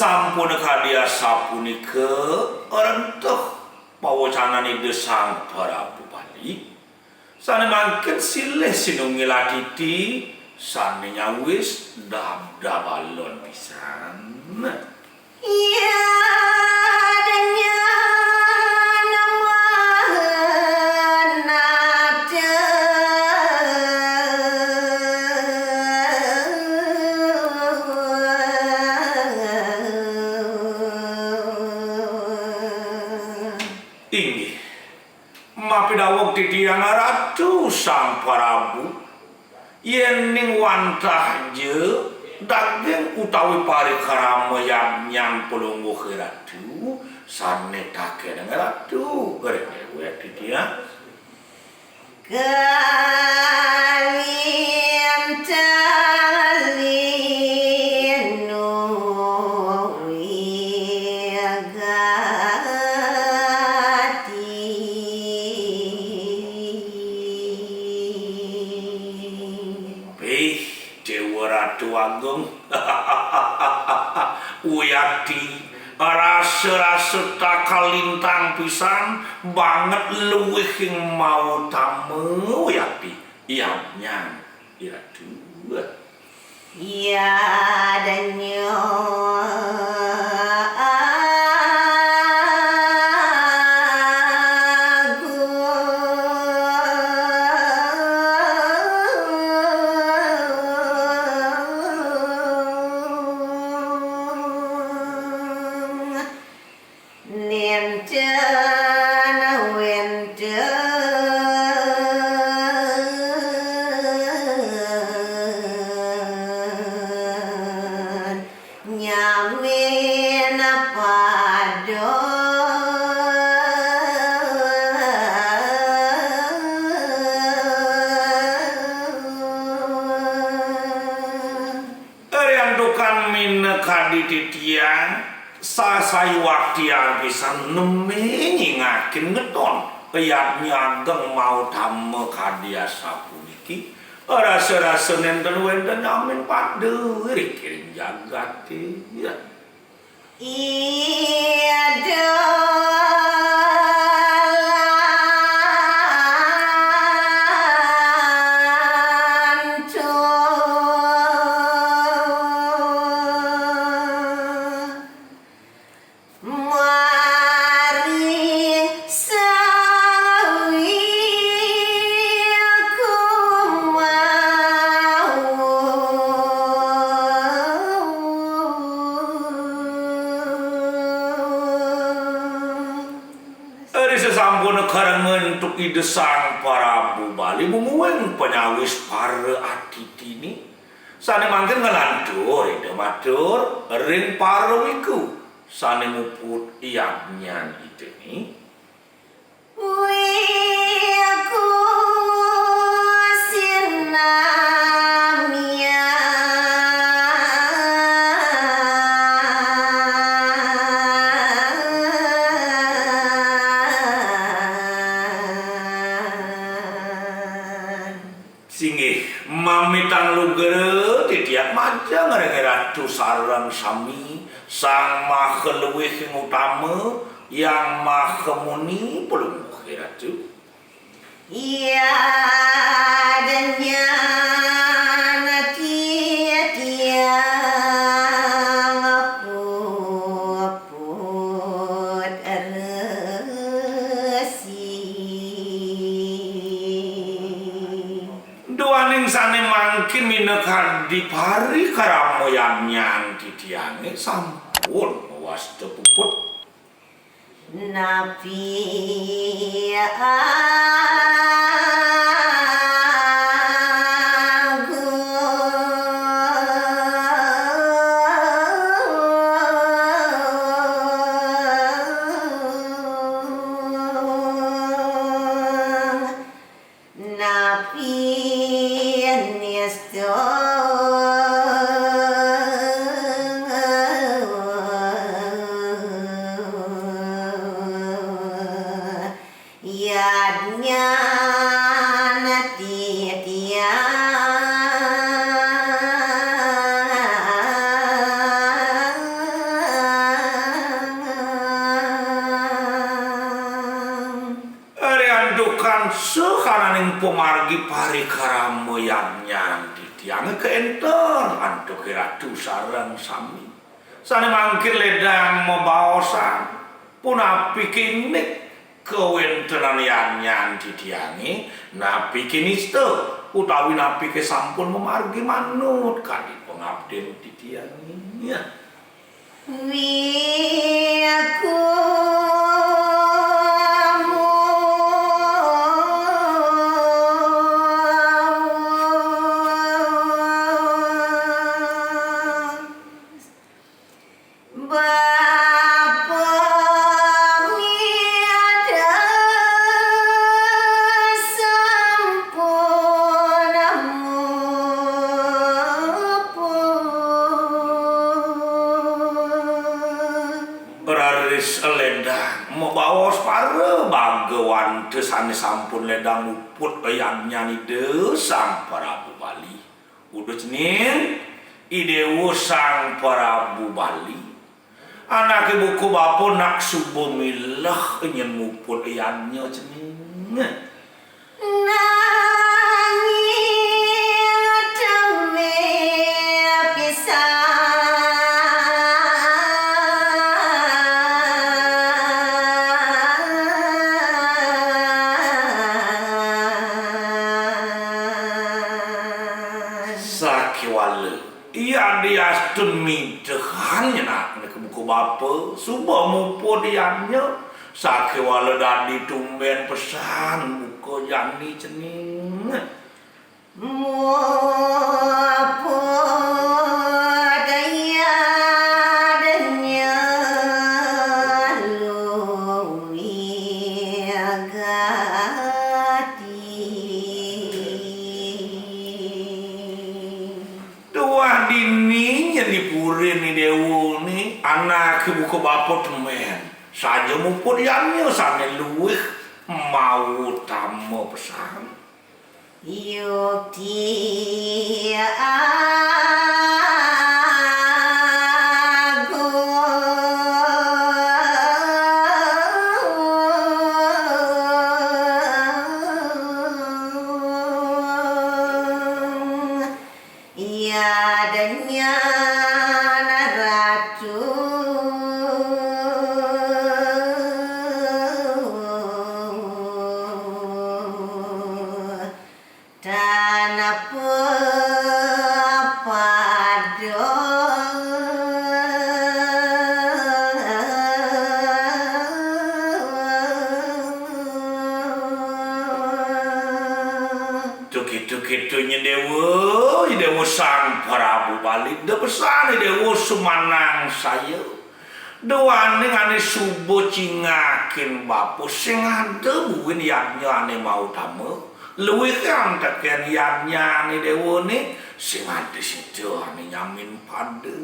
Sampun kadia sapunika renteuh pawacanane desang Prabu Bali sane mangken silih sinunggil aditi sane nyawis dab-dabalon pisan. Iya Mapidawog titiang ratu sang Prabu yen ning wantah je daging utawi parikarama yang pelungguh ratu sane take dengan ratu berewek titiang kalian Agung Uyati rasa-rasa takalintang pisan banget luwih mau tamu Uyati ianya dua iya danyo kadititian sasai waktian pisan nemi ngakin ngeton kaya nyageng mau tamu kadia sapuniki rasa-rasa nenten wenten amin paduri kirim jagat ya iya ide sang Prabu Bali mumueng penyawis para atiti ini sane mangken ngelantur ide matur ring para wiku sane muput iamnyan ide ni aku mamitang lugere titiak majang ratu sarang sami sang maha leuwih utama yang maha muni belum ratu iya adanya sane mangkin minekar di pari karamoyannya titiange sampun was tepuput nabi Napi Niesto Yadnya Natia Andukan sekaraning pemargi parikara moyangnya di tiang keenter antu kiratu sarang sami sane mangkir ledang membaosan punapi kinik kewentenan yanyan di tiangi napi kiniste utawi napi kesampun memargi manut kadi pengabden di tiangi ya. Wiaku Ledang membawas para bagawan desane sampun ledang uput ayamnya ni desang Prabu Bali udah cenin idewo sang Prabu Bali anak ibuku bapo nak subomilah nyen muput ayamnya cenin iya dia demi dehannya nak buku bapa subuh mupo diamnya sakiwala dadi tumben pesan buku jani cening mupo daya danya luwi agati dua dininya dipurin ni dewo ni anak buku bapa temen saja mupo diamnya sana luwih mau tamu pesan Yukti agung Iadanya naratu tanah pepado gitu-gitunya dewa sang Prabu Bali de pesan dewa sumanang saya doa ning ane subuh cingakin bapu sing ade buin yannya ane mau tamu luwih kan teken yannya ane dewa ni sing ade situ ane nyamin pade